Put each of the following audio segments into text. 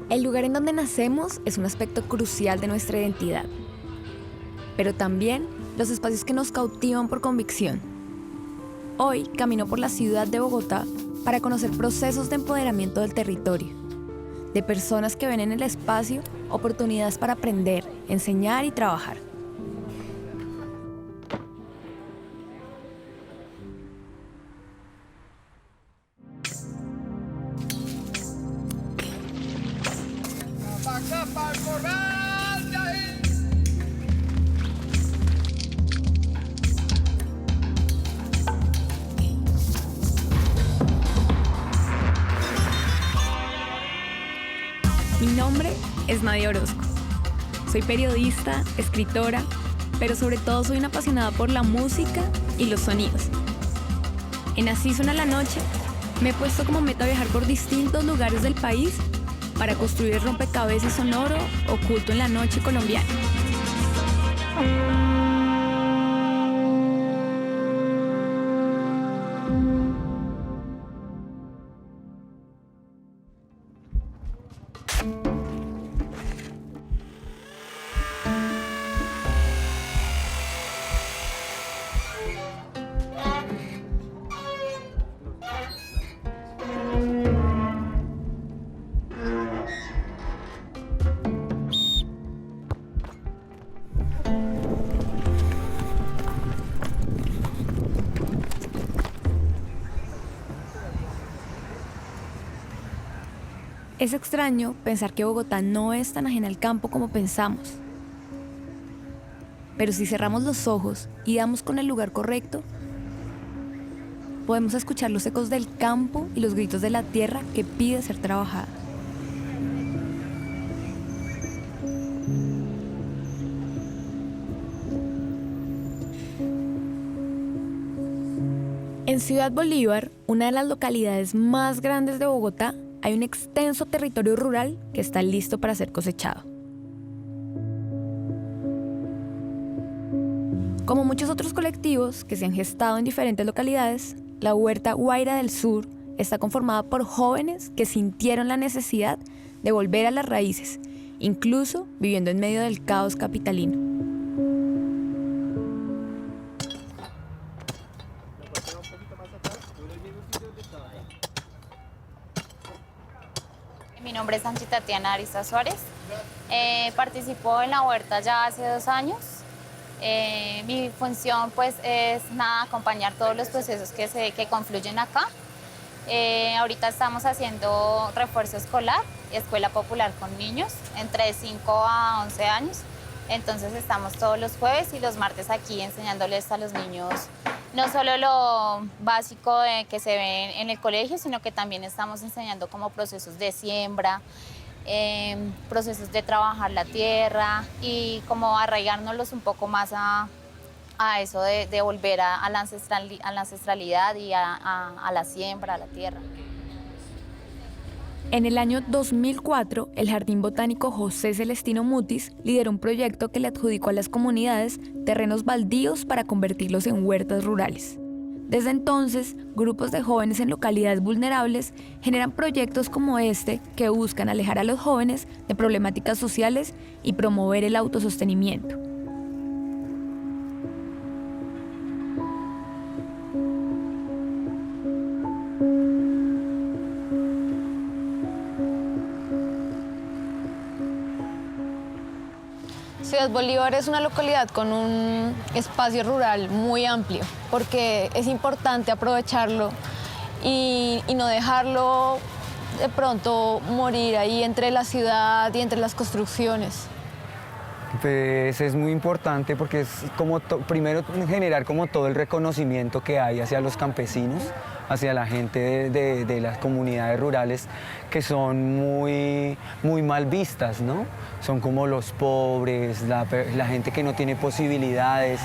El lugar en donde nacemos es un aspecto crucial de nuestra identidad, pero también los espacios que nos cautivan por convicción. Hoy camino por la ciudad de Bogotá para conocer procesos de empoderamiento del territorio, de personas que ven en el espacio oportunidades para aprender, enseñar y trabajar. Mi nombre es Nadia Orozco. Soy periodista, escritora, pero sobre todo soy una apasionada por la música y los sonidos. En Así Suena la Noche me he puesto como meta viajar por distintos lugares del país para construir el rompecabezas sonoro oculto en la noche colombiana. Es extraño pensar que Bogotá no es tan ajena al campo como pensamos. Pero si cerramos los ojos y damos con el lugar correcto, podemos escuchar los ecos del campo y los gritos de la tierra que pide ser trabajada. En Ciudad Bolívar, una de las localidades más grandes de Bogotá, hay un extenso territorio rural que está listo para ser cosechado. Como muchos otros colectivos que se han gestado en diferentes localidades, la Huerta Guaira del Sur está conformada por jóvenes que sintieron la necesidad de volver a las raíces, incluso viviendo en medio del caos capitalino. Mi nombre es Angie Tatiana Arista Suárez. Participo en la huerta ya hace 2 años. Mi función pues es acompañar todos los procesos que confluyen acá. Ahorita estamos haciendo refuerzo escolar, escuela popular con niños entre 5 a 11 años. Entonces estamos todos los jueves y los martes aquí enseñándoles a los niños no solo lo básico que se ve en el colegio, sino que también estamos enseñando como procesos de siembra, procesos de trabajar la tierra y como arraigárnoslos un poco más a eso de volver a la ancestralidad y a la siembra, a la tierra. En el año 2004, el Jardín Botánico José Celestino Mutis lideró un proyecto que le adjudicó a las comunidades terrenos baldíos para convertirlos en huertas rurales. Desde entonces, grupos de jóvenes en localidades vulnerables generan proyectos como este que buscan alejar a los jóvenes de problemáticas sociales y promover el autosostenimiento. Ciudad Bolívar es una localidad con un espacio rural muy amplio, porque es importante aprovecharlo y no dejarlo de pronto morir ahí entre la ciudad y entre las construcciones. Pues es muy importante porque es como primero generar como todo el reconocimiento que hay hacia los campesinos, hacia la gente de las comunidades rurales que son muy mal vistas, ¿no? Son como los pobres, la gente que no tiene posibilidades,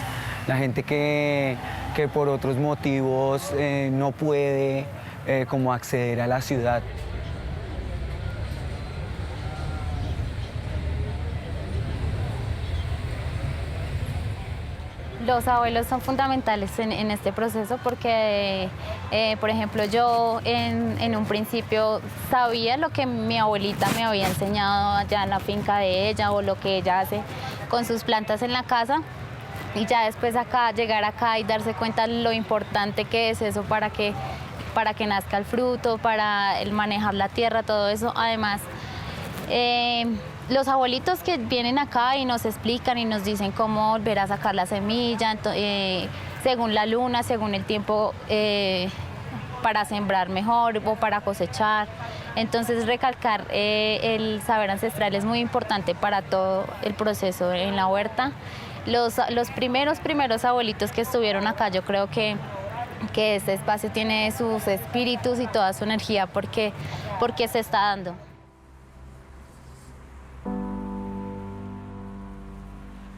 la gente que por otros motivos no puede como acceder a la ciudad. Los abuelos son fundamentales en este proceso porque, por ejemplo, yo en un principio sabía lo que mi abuelita me había enseñado allá en la finca de ella o lo que ella hace con sus plantas en la casa. Y ya después llegar acá y darse cuenta lo importante que es eso para que nazca el fruto, para el manejar la tierra, todo eso. Además, los abuelitos que vienen acá y nos explican y nos dicen cómo volver a sacar la semilla, según la luna, según el tiempo, para sembrar mejor o para cosechar. Entonces, recalcar el saber ancestral es muy importante para todo el proceso en la huerta. Los primeros abuelitos que estuvieron acá, yo creo que este espacio tiene sus espíritus y toda su energía porque se está dando.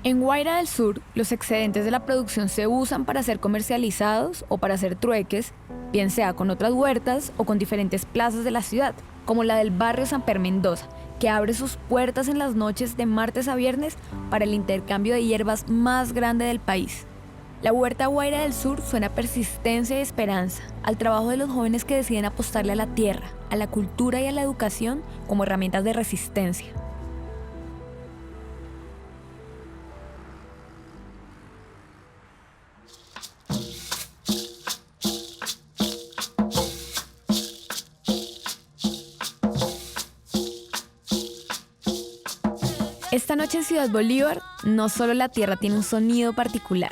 En Guaira del Sur, los excedentes de la producción se usan para ser comercializados o para hacer trueques, bien sea con otras huertas o con diferentes plazas de la ciudad, como la del barrio San Per Mendoza, que abre sus puertas en las noches de martes a viernes para el intercambio de hierbas más grande del país. La huerta Guaira del Sur suena a persistencia y esperanza, al trabajo de los jóvenes que deciden apostarle a la tierra, a la cultura y a la educación como herramientas de resistencia. Esta noche en Ciudad Bolívar, no solo la tierra tiene un sonido particular.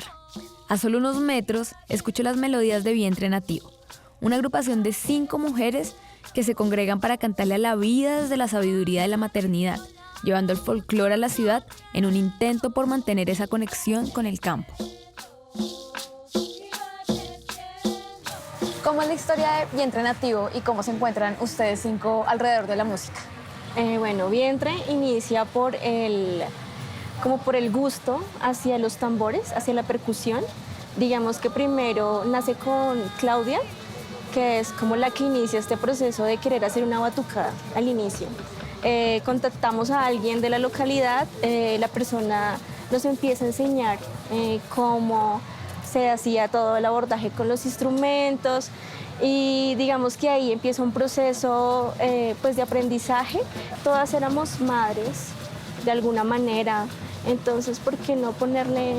A solo unos metros, escucho las melodías de Vientre Nativo, una agrupación de 5 mujeres que se congregan para cantarle a la vida desde la sabiduría de la maternidad, llevando el folclore a la ciudad en un intento por mantener esa conexión con el campo. ¿Cómo es la historia de Vientre Nativo y cómo se encuentran ustedes 5 alrededor de la música? Bueno, Vientre inicia por el gusto hacia los tambores, hacia la percusión. Digamos que primero nace con Claudia, que es como la que inicia este proceso de querer hacer una batucada al inicio. Contactamos a alguien de la localidad, la persona nos empieza a enseñar cómo se hacía todo el abordaje con los instrumentos. Y digamos que ahí empieza un proceso pues de aprendizaje. Todas éramos madres de alguna manera, entonces ¿por qué no ponerle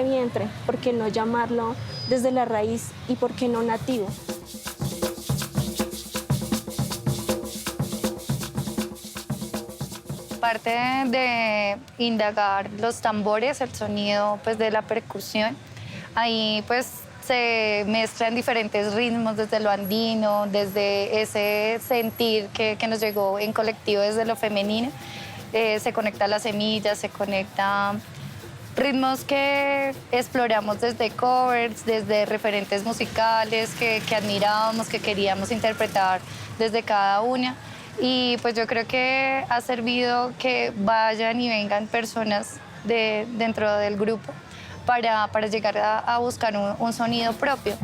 vientre? ¿Por qué no llamarlo desde la raíz y por qué no nativo? Parte de indagar los tambores, el sonido pues de la percusión, ahí pues se mezclan diferentes ritmos desde lo andino, desde ese sentir que nos llegó en colectivo desde lo femenino. Se conecta las semillas, se conecta ritmos que exploramos desde covers, desde referentes musicales que admirábamos, que queríamos interpretar desde cada una. Y pues yo creo que ha servido que vayan y vengan personas dentro del grupo para llegar a buscar un sonido propio.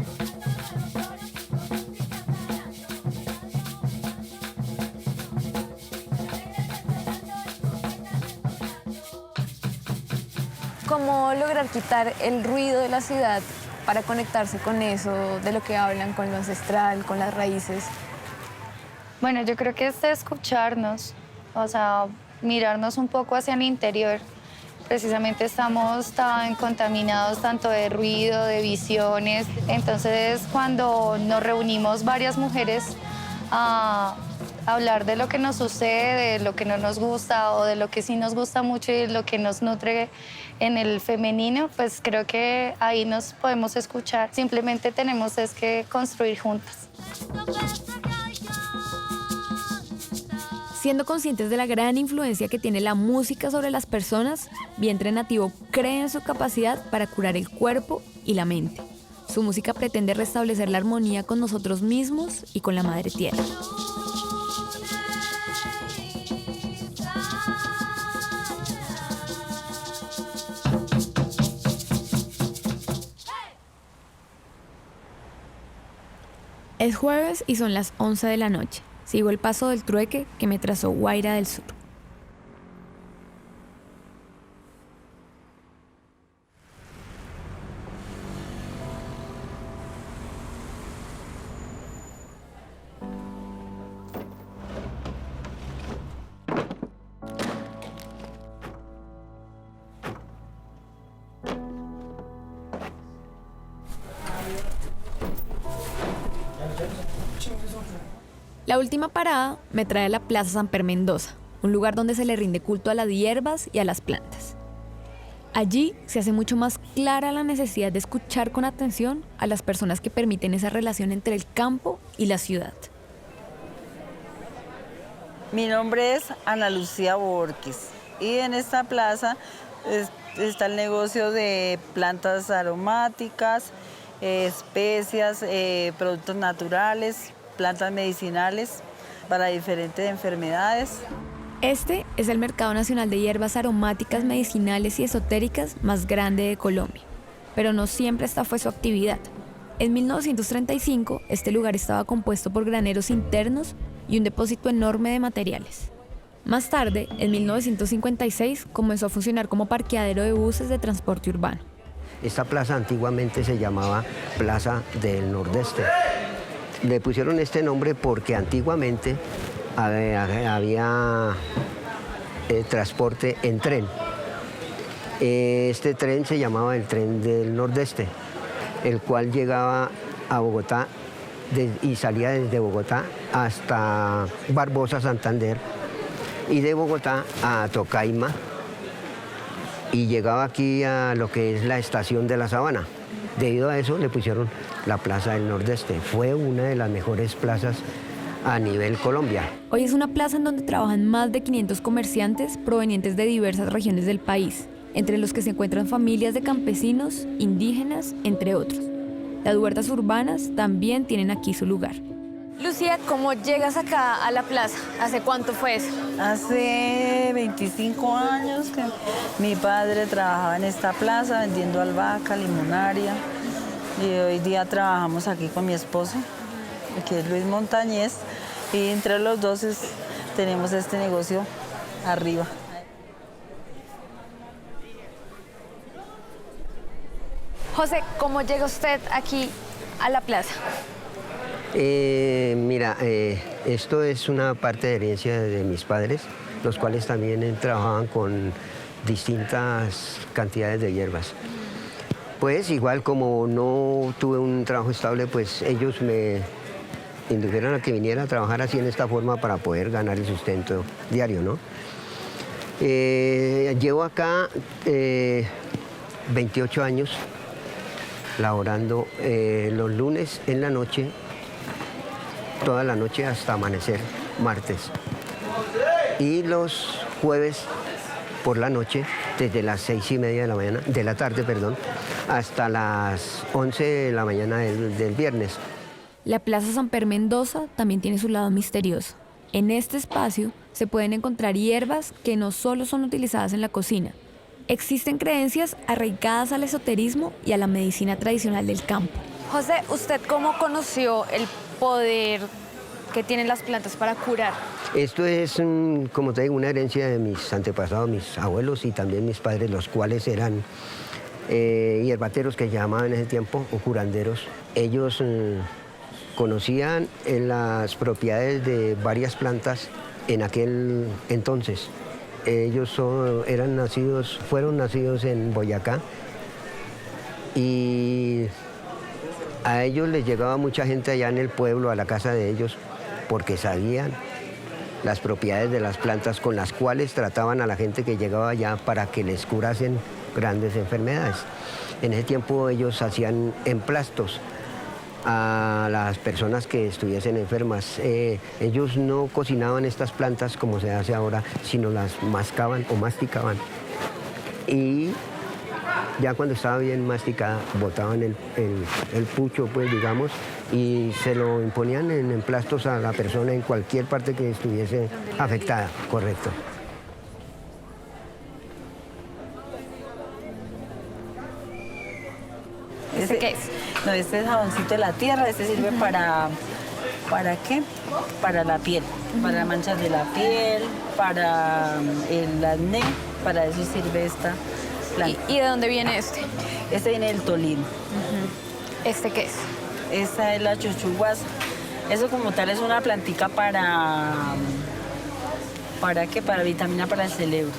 ¿Cómo lograr quitar el ruido de la ciudad para conectarse con eso, de lo que hablan, con lo ancestral, con las raíces? Bueno, yo creo que es de escucharnos, o sea, mirarnos un poco hacia el interior. Precisamente estamos tan contaminados tanto de ruido, de visiones. Entonces, cuando nos reunimos varias mujeres a hablar de lo que nos sucede, de lo que no nos gusta o de lo que sí nos gusta mucho y lo que nos nutre en el femenino, pues creo que ahí nos podemos escuchar. Simplemente tenemos es que construir juntas. Siendo conscientes de la gran influencia que tiene la música sobre las personas, Vientre Nativo cree en su capacidad para curar el cuerpo y la mente. Su música pretende restablecer la armonía con nosotros mismos y con la Madre Tierra. Es jueves y son las 11 de la noche. Sigo el paso del trueque que me trazó Guaira del Sur. La última parada me trae a la Plaza Samper Mendoza, un lugar donde se le rinde culto a las hierbas y a las plantas. Allí se hace mucho más clara la necesidad de escuchar con atención a las personas que permiten esa relación entre el campo y la ciudad. Mi nombre es Ana Lucía Borges y en esta plaza está el negocio de plantas aromáticas, especias, productos naturales, plantas medicinales para diferentes enfermedades. Este es el Mercado Nacional de Hierbas Aromáticas, Medicinales y Esotéricas más grande de Colombia. Pero no siempre esta fue su actividad. En 1935, este lugar estaba compuesto por graneros internos y un depósito enorme de materiales. Más tarde, en 1956, comenzó a funcionar como parqueadero de buses de transporte urbano. Esta plaza antiguamente se llamaba Plaza del Nordeste. Le pusieron este nombre porque antiguamente había transporte en tren. Este tren se llamaba el Tren del Nordeste, el cual llegaba a Bogotá y salía desde Bogotá hasta Barbosa, Santander, y de Bogotá a Tocaima, y llegaba aquí a lo que es la estación de La Sabana. Debido a eso le pusieron la Plaza del Nordeste. Fue una de las mejores plazas a nivel Colombia. Hoy es una plaza en donde trabajan más de 500 comerciantes provenientes de diversas regiones del país, entre los que se encuentran familias de campesinos, indígenas, entre otros. Las huertas urbanas también tienen aquí su lugar. Lucía, ¿cómo llegas acá a la plaza? ¿Hace cuánto fue eso? Hace 25 años que mi padre trabajaba en esta plaza vendiendo albahaca, limonaria, y hoy día trabajamos aquí con mi esposo, que es Luis Montañez, y entre los dos tenemos este negocio arriba. José, ¿cómo llega usted aquí a la plaza? Mira, esto es una parte de herencia de mis padres, los cuales también trabajaban con distintas cantidades de hierbas. Pues igual como no tuve un trabajo estable, pues ellos me indujeron a que viniera a trabajar así en esta forma para poder ganar el sustento diario, ¿no? Llevo acá 28 años laborando los lunes en la noche, toda la noche hasta amanecer, martes. Y los jueves por la noche, desde las 6:30 de la tarde, hasta las 11 de la mañana del viernes. La Plaza Samper Mendoza también tiene su lado misterioso. En este espacio se pueden encontrar hierbas que no solo son utilizadas en la cocina. Existen creencias arraigadas al esoterismo y a la medicina tradicional del campo. José, ¿usted cómo conoció el poder que tienen las plantas para curar? Esto es, como te digo, una herencia de mis antepasados, mis abuelos y también mis padres, los cuales eran hierbateros que llamaban en ese tiempo, o curanderos. Ellos conocían las propiedades de varias plantas en aquel entonces. Ellos fueron nacidos en Boyacá y a ellos les llegaba mucha gente allá en el pueblo, a la casa de ellos, porque sabían las propiedades de las plantas con las cuales trataban a la gente que llegaba allá para que les curasen grandes enfermedades. En ese tiempo ellos hacían emplastos a las personas que estuviesen enfermas. Ellos no cocinaban estas plantas como se hace ahora, sino las mascaban o masticaban. Y ya cuando estaba bien masticada, botaban el pucho, pues digamos, y se lo imponían en emplastos a la persona en cualquier parte que estuviese afectada, correcto. ¿Este qué es? No, este es jaboncito de la tierra, este sirve ¿para qué? Para la piel, para manchas de la piel, para el acné, para eso sirve esta planta. ¿Y de dónde viene este? Este viene del Tolima. ¿Este qué es? Esta es la chuchuguasa. Eso como tal es una plantica ¿para qué? Para vitamina para el cerebro.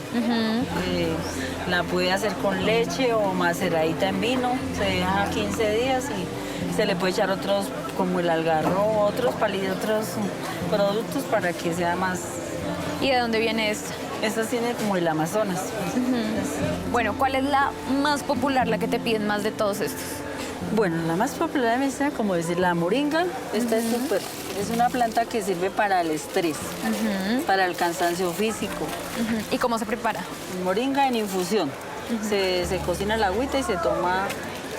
La puede hacer con leche o maceradita en vino, se deja 15 días y se le puede echar otros como el algarrobo, otros productos para que sea más... ¿Y de dónde viene esto? Esta tiene como el Amazonas. Bueno, ¿cuál es la más popular, la que te piden más de todos estos? Bueno, la más popular de Mesa, como decir, la moringa. Esta es súper. Es una planta que sirve para el estrés, para el cansancio físico. ¿Y cómo se prepara? Moringa en infusión. Se cocina la agüita y se toma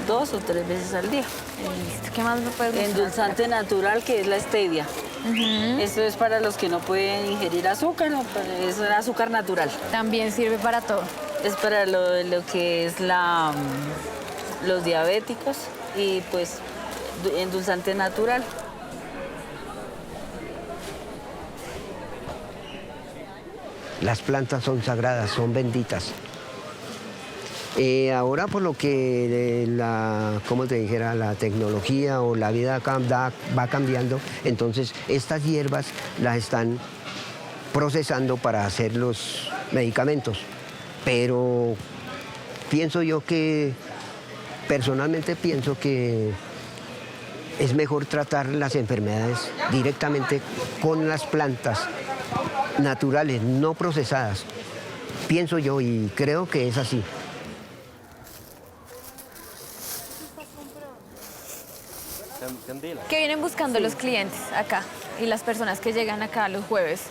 2 o 3 veces al día. Listo. ¿Qué más me puedes mostrar? Endulzante natural, que es la stevia. Esto es para los que no pueden ingerir azúcar, es azúcar natural. También sirve para todo. Es para lo que es los diabéticos y pues endulzante natural. Las plantas son sagradas, son benditas. Ahora por lo que como te dijera, la tecnología o la vida va cambiando, entonces estas hierbas las están procesando para hacer los medicamentos. Pero personalmente pienso que es mejor tratar las enfermedades directamente con las plantas naturales, no procesadas. Pienso yo y creo que es así. ¿Qué vienen buscando los clientes acá y las personas que llegan acá los jueves?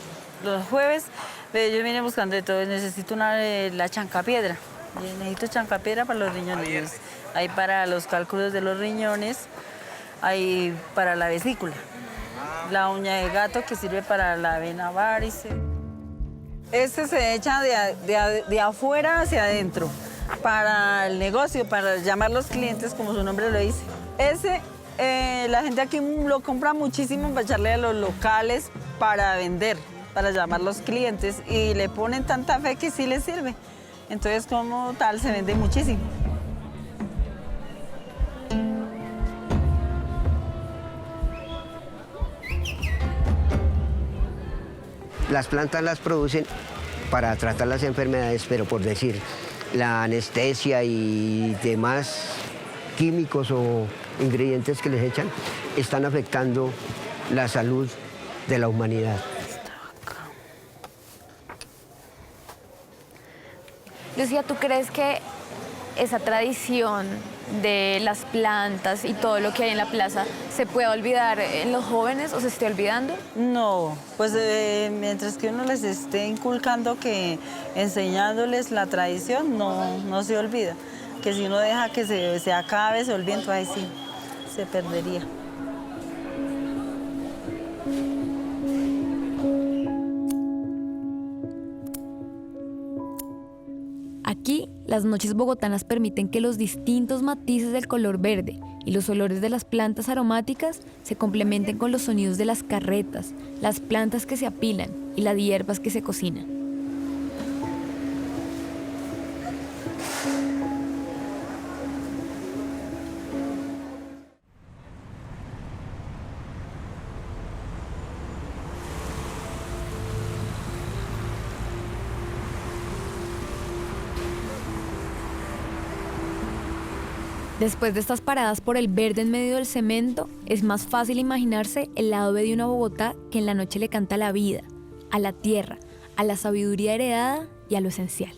Los jueves yo vine buscando de todo. Necesito la chancapiedra. Necesito chancapiedra para los riñones. Hay para los cálculos de los riñones, hay para la vesícula. La uña de gato, que sirve para la vena varice. Este se echa de afuera hacia adentro para el negocio, para llamar a los clientes, como su nombre lo dice. La gente aquí lo compra muchísimo para echarle a los locales para vender, para llamar a los clientes, y le ponen tanta fe que sí les sirve. Entonces, como tal, se vende muchísimo. Las plantas las producen para tratar las enfermedades, pero por decir, la anestesia y demás químicos o ingredientes que les echan están afectando la salud de la humanidad. Lucía, ¿tú crees que esa tradición de las plantas y todo lo que hay en la plaza se puede olvidar en los jóvenes o se esté olvidando? No, pues mientras que uno les esté inculcando, enseñándoles la tradición, no se olvida. Que si uno deja que se acabe, se olvide, entonces ahí sí, se perdería. Aquí, las noches bogotanas permiten que los distintos matices del color verde y los olores de las plantas aromáticas se complementen con los sonidos de las carretas, las plantas que se apilan y las hierbas que se cocinan. Después de estas paradas por el verde en medio del cemento, es más fácil imaginarse el lado B de una Bogotá que en la noche le canta a la vida, a la tierra, a la sabiduría heredada y a lo esencial.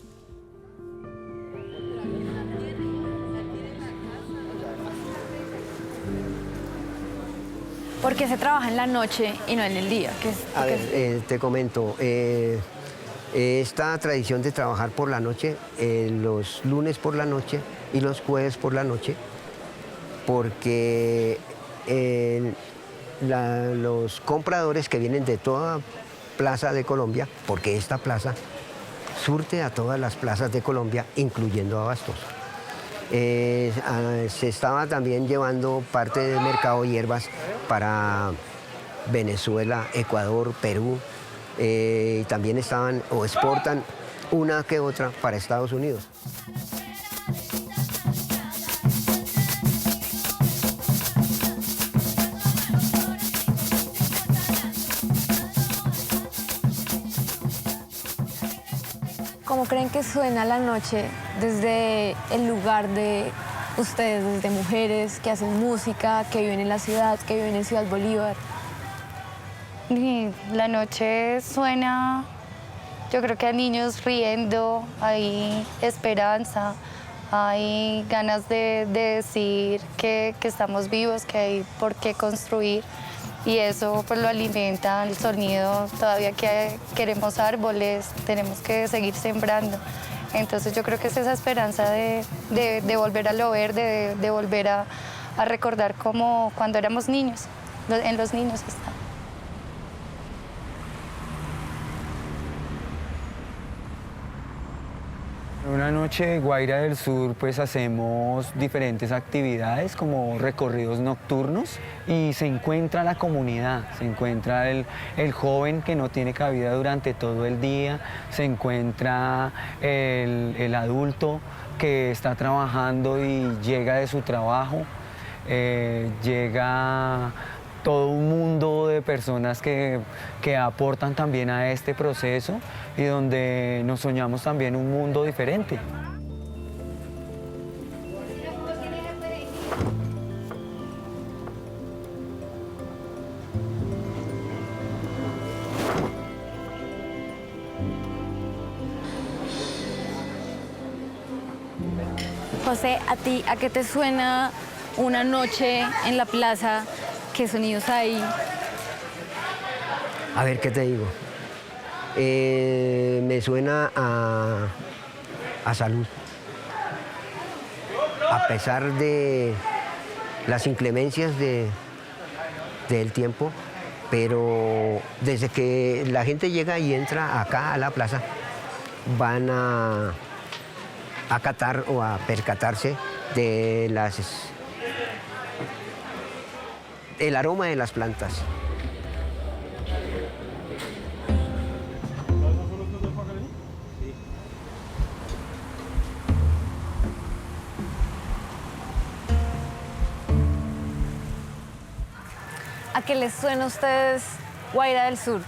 ¿Por qué se trabaja en la noche y no en el día? A ver, te comento, esta tradición de trabajar por la noche, los lunes por la noche y los jueves por la noche, porque los compradores que vienen de toda plaza de Colombia, porque esta plaza surte a todas las plazas de Colombia, incluyendo Abastos. Se estaba también llevando parte del mercado de hierbas para Venezuela, Ecuador, Perú, y también estaban o exportan una que otra para Estados Unidos. ¿Cómo creen que suena la noche desde el lugar de ustedes desde mujeres que hacen música, que viven en la ciudad, que viven en Ciudad Bolívar? Y la noche suena, yo creo que a niños riendo, hay esperanza, hay ganas de decir que estamos vivos, que hay por qué construir. Y eso pues lo alimenta el sonido, todavía que queremos árboles, tenemos que seguir sembrando. Entonces yo creo que es esa esperanza de volver a lo verde, de volver a recordar como cuando éramos niños, en los niños está. Una noche de Guaira del Sur pues hacemos diferentes actividades como recorridos nocturnos y se encuentra la comunidad, se encuentra el joven que no tiene cabida durante todo el día, se encuentra el adulto que está trabajando y llega de su trabajo, llega todo un mundo de personas que aportan también a este proceso y donde nos soñamos también un mundo diferente. José, ¿a ti a qué te suena una noche en la plaza? ¿Qué sonidos hay? A ver, ¿qué te digo? Me suena a salud. A pesar de las inclemencias del tiempo, pero desde que la gente llega y entra acá a la plaza, van a catar o a percatarse de el aroma de las plantas. ¿A qué les suena a ustedes Guaira del Sur?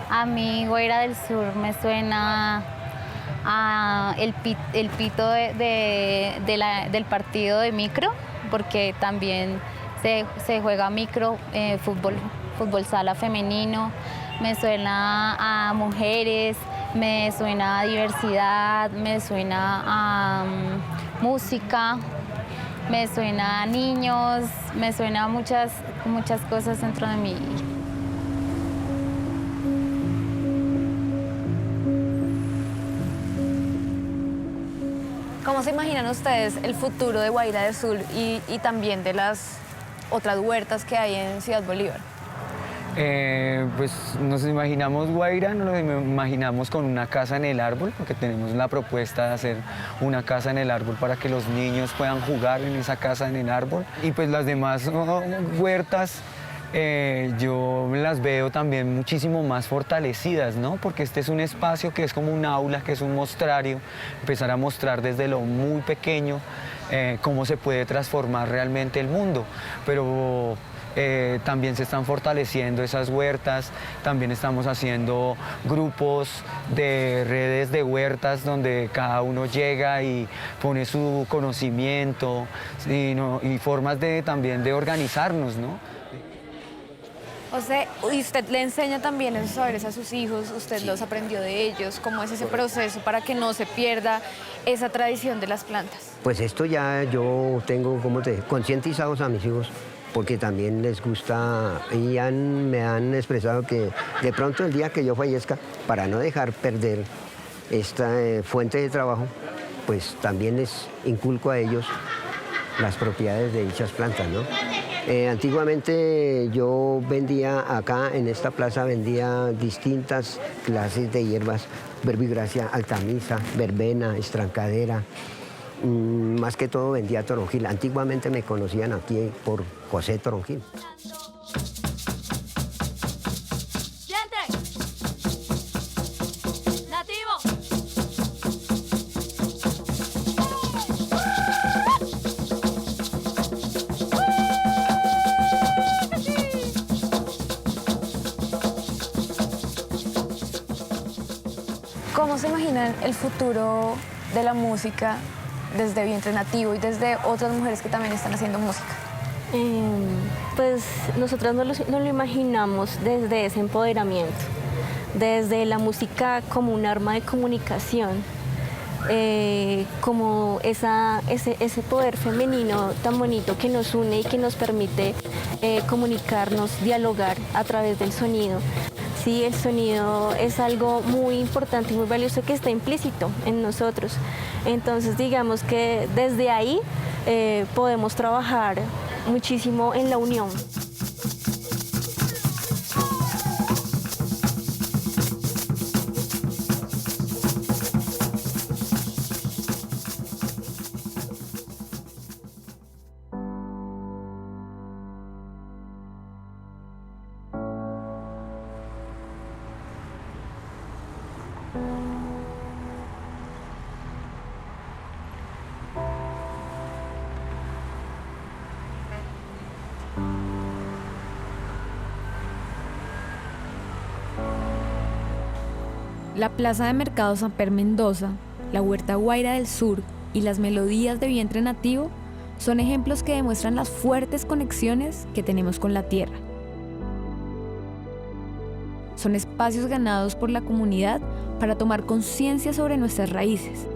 A mí Guaira del Sur me suena a el pito del partido de micro, porque también se juega micro, fútbol sala femenino, me suena a mujeres, me suena a diversidad, me suena a música, me suena a niños, me suena a muchas cosas dentro de mí. ¿Cómo se imaginan ustedes el futuro de Guaira del Sur y también de las otras huertas que hay en Ciudad Bolívar? Pues nos imaginamos Guaira, nos lo imaginamos con una casa en el árbol, porque tenemos la propuesta de hacer una casa en el árbol para que los niños puedan jugar en esa casa en el árbol. Y pues las demás huertas yo las veo también muchísimo más fortalecidas, ¿no? Porque este es un espacio que es como un aula, que es un mostrario, empezar a mostrar desde lo muy pequeño cómo se puede transformar realmente el mundo. Pero también se están fortaleciendo esas huertas, también estamos haciendo grupos de redes de huertas donde cada uno llega y pone su conocimiento y formas también de organizarnos, ¿no? José, ¿y usted le enseña también esos saberes a sus hijos? ¿Usted los aprendió de ellos? ¿Cómo es ese proceso para que no se pierda esa tradición de las plantas? Pues esto ya yo tengo, concientizados a mis hijos, porque también les gusta y me han expresado que de pronto el día que yo fallezca, para no dejar perder esta fuente de trabajo, pues también les inculco a ellos las propiedades de dichas plantas, ¿no? Antiguamente yo vendía acá en esta plaza, vendía distintas clases de hierbas, verbigracia, altamisa, verbena, estrancadera, más que todo vendía toronjil. Antiguamente me conocían aquí por José Toronjil. ¿Cómo se imaginan el futuro de la música desde Vientre Nativo y desde otras mujeres que también están haciendo música? Pues nosotras no lo imaginamos desde ese empoderamiento, desde la música como un arma de comunicación, como ese poder femenino tan bonito que nos une y que nos permite comunicarnos, dialogar a través del sonido. Sí, el sonido es algo muy importante y muy valioso que está implícito en nosotros. Entonces, digamos que desde ahí podemos trabajar muchísimo en la unión. La Plaza de Mercado Samper Mendoza, la Huerta Guaira del Sur y las melodías de Vientre Nativo son ejemplos que demuestran las fuertes conexiones que tenemos con la tierra. Son espacios ganados por la comunidad para tomar conciencia sobre nuestras raíces.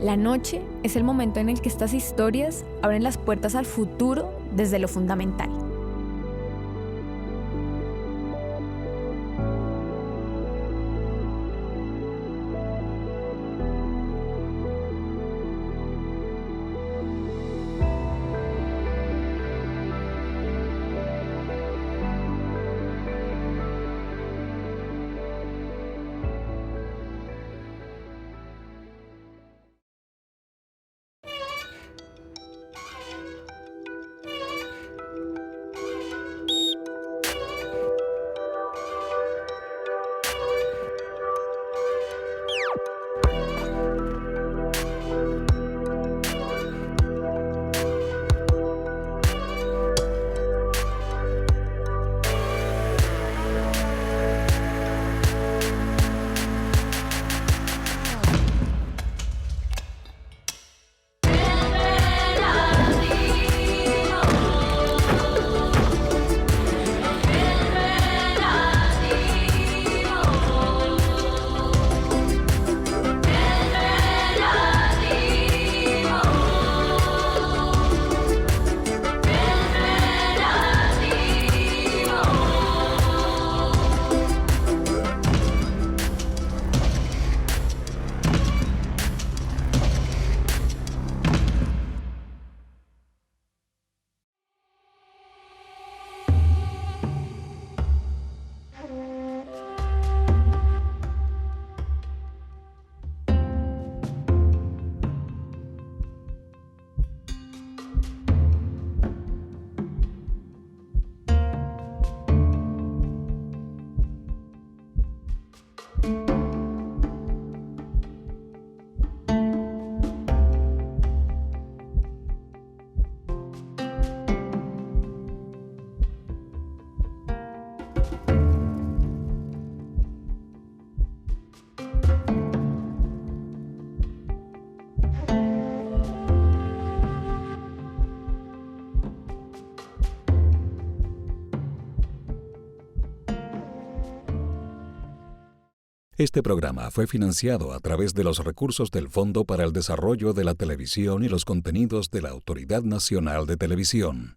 La noche es el momento en el que estas historias abren las puertas al futuro desde lo fundamental. Este programa fue financiado a través de los recursos del Fondo para el Desarrollo de la Televisión y los Contenidos de la Autoridad Nacional de Televisión.